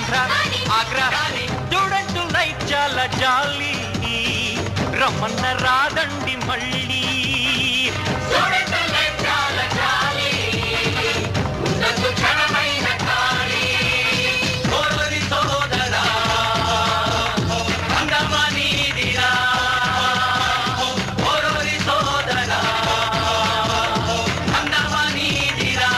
Andhra Agra student life చాలా జాలీ రమ్మన్న రాదండి మళ్ళీ స్టూడెంట్ లైఫ్ చాలా జాలీ ఉండదు క్షణమైన ఖాళీ ఓర్వరి సోదరా అంగమనీదిరా ఓర్వరి సోదరా అంగమనీదిరా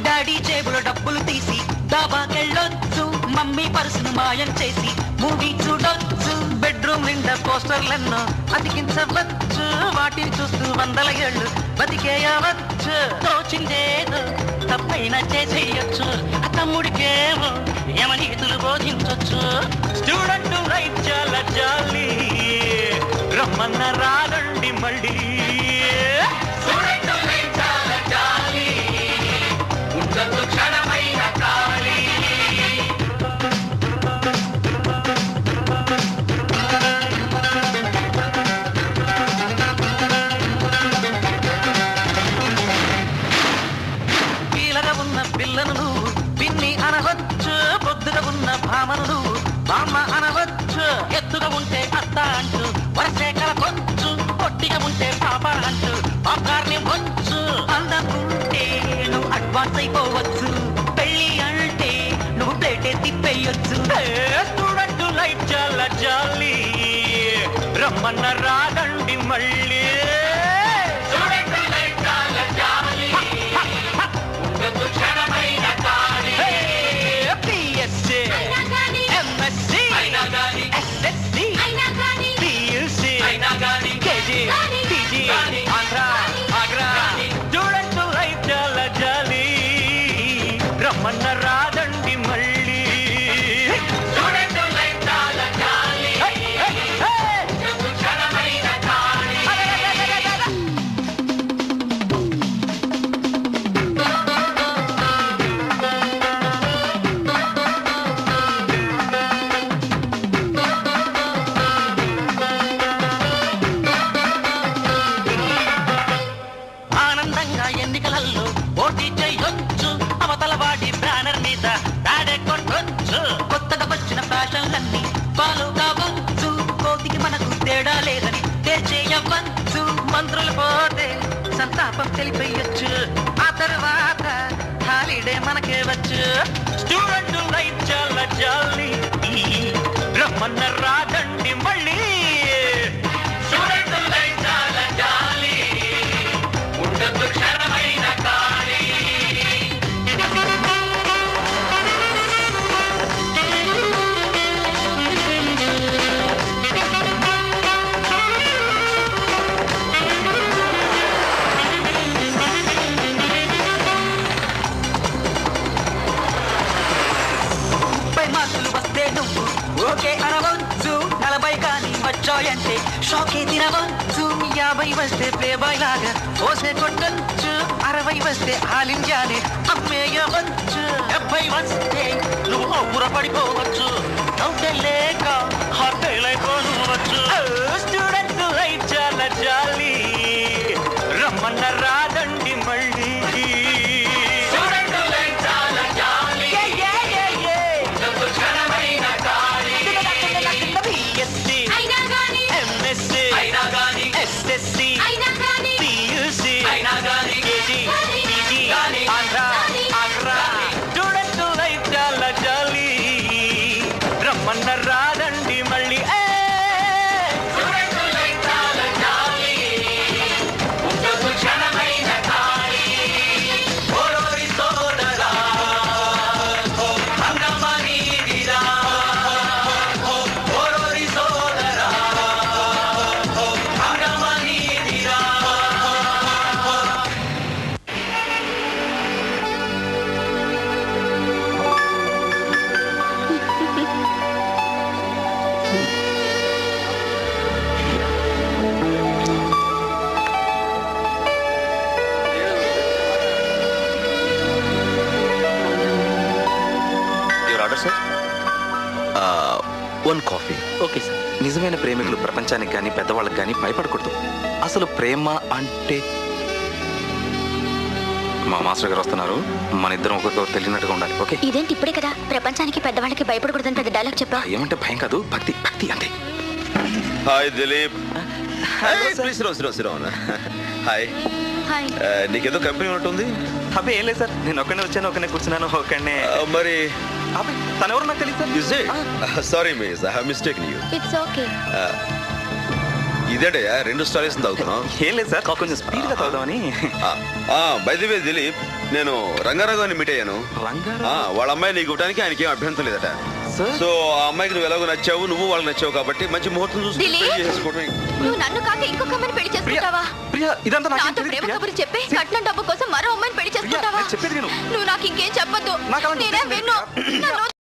డాడీ జేబులో డబ్బులు తీసి దాబాకెళ్ళొచ్చు మమ్మీ పర్సును మాయం చేసి మూవీ చూడొచ్చు బెడ్రూమ్ నిండా పోస్టర్లెన్నో అతికించవచ్చు వాటిని చూస్తూ వందల ఏళ్ళు బతికేయవచ్చు తోచిందేదో తప్పైనా చేసేయచ్చు తమ్ముడికేమో యమనీతులు బోధించొచ్చు స్టూడెంట్ లైఫ్ చాలా జాలీ రమ్మన్న రాదండి మళ్ళీ స్టూడెంట్ లైఫ్ చాలా జాలీ ఉండదు క్షణమైన ఖాళీ కీలగా ఉన్న పిల్లను నువ్వు పిన్ని అనవచ్చు పొద్దుగా ఉన్న భామను నువ్వు బామ్మ అనవచ్చు ఎత్తుగా ఉంటే అత్త అంటూ వరసే కలకొచ్చు పొట్టిగా ఉంటే పాప అంటూ పాపార్ని వచ్చు అందకుంటే నువ్వు అడ్వాన్స్ అయిపోవచ్చు పెళ్ళి అంటే నువ్వు ప్లేటే తిప్పేయొచ్చు స్టూడెంట్ లైఫ్ చాలా జాలీ రమ్మన్న రాదండి మళ్ళీ స్టూడెంట్ లైఫ్ చాలా జాలీ ఉండదు క్షణమైన ఖాళీ PSC MSc SSC PUC KG PG Andhra Agra student life చాలా జాలీ రమ్మన్న రాదండి మళ్ళీ స్టూడెంట్ లైఫ్ చాలా జాలీ క్షణమైన ఖాళీ ఆనందంగా ఎన్నికలలో పోటీ చేయొచ్చు అవతల వాడి బ్యానర్ మీద తాడే కొట్టొచ్చు కొత్తగా వచ్చిన ఫ్యాషన్లన్నీ ఫాలో కావచ్చు కోతికి మనకు తేడా లేదని తేల్చేయవచ్చు మంత్రులు పోతే సంతాపం తెలిపేయచ్చు ఆ తర్వాత హాలిడే మనకే వచ్చు స్టూడెంట్ లైఫ్ చాలా జాలీ రమ్మన్న రాదండి మళ్ళీ స్టూడెంట్ లైఫ్ చాలా జాలీ ఉండదు క్షణమైన ఖాళీ మార్కులు వస్తే నువ్వు ఓకే అనవచ్చు 40 కానీ వచ్చాయంటే షాకే తినవచ్చు 50 వస్తే ప్లే బాయ్ లాగా ఓసే కొట్టొచ్చు 60 వస్తే ఆల్ ఇండియానే అమ్మేయవచ్చు 70 వస్తే నువ్వు ఊర పడిపోవచ్చు డౌటే లేక హార్టైల్ అయిపోవచ్చు స్టూడెంట్ లైఫ్ చాలా జాలీ రమ్మన్న రాదండి మళ్ళీ స్టూడెంట్ లైఫ్ చాలా జాలీ క్షణమైన ఖాళీ BSc MSc SSC PUC KG PG Andhra Agra student life చాలా జాలీ రమ్మన్న రాదండి మళ్ళీ వన్ కాఫీ. Okay sir. నిజమైన ప్రేమికులు ప్రపంచానికి కానీ పెద్దవాళ్ళకి కానీ భయపడకూడదు. అసలు ప్రేమ అంటే మా మాస్టర్ గారు వస్తున్నారు, మన ఇద్దరం ఒకరికొకరు తెలియనట్టుగా ఉండాలి. ఓకే? ఇదేంటి ఇప్పుడే కదా ప్రపంచానికి పెద్దవాళ్ళకి భయపడకూడదని పెద్ద డైలాగ్ చెప్పా. ఏమంటే భయం కాదు, భక్తి. భక్తి అంతే. హాయ్ దిలీప్. ప్లీజ్ సిరోన్. హాయ్. హాయ్. నీకేదో కంపెనీ ఉన్నట్టుంది. అబ్బాయి ఏం లేదు సార్, నేను ఒక్కనే వచ్చాను, ఒక్కనే కూర్చున్నాను, ఒక్కనే. మరి అబ్బాయి తను ఎవరు నాకు తెలియదు sir. Sorry miss, I have mistaken you. It's okay. ఇదేంటయ్యా 2 స్టారీస్ తాగుతున్నావు? ఏం లేదు సార్, కొంచెం స్పీడ్ గా తాగుదామని. బై ది వే దిలీప్, నేను రంగారావుని మీట్ అయ్యాను. రంగారావు? వాళ్ళ అమ్మాయి నీకు ఇవ్వడానికి ఆయనకి ఏం అభ్యంతరం లేదట. సార్? సో ఆ అమ్మాయికి నువ్వు ఎలాగో నచ్చావు, నువ్వు వాళ్ళకి నచ్చావు కాబట్టి మంచి ముహూర్తం చూసి దిలీప్? పెళ్లి చేసుకోవడమే. నువ్వు నన్ను కాక ఇంకొక అమ్మాయిని పెళ్లి చేసుకుంటావా? ప్రియా, ఇదంతా నాకు నాతో ప్రేమ కబురు చెప్పి కట్నం డబ్బు కోసం మరో అమ్మాయిని పెళ్లి చేసుకుంటావా? చెప్పేది విను. నువ్వు నాకు ఇంకేం చెప్పొద్దు. నాకు అలా నేనే విన్ను. నన్ను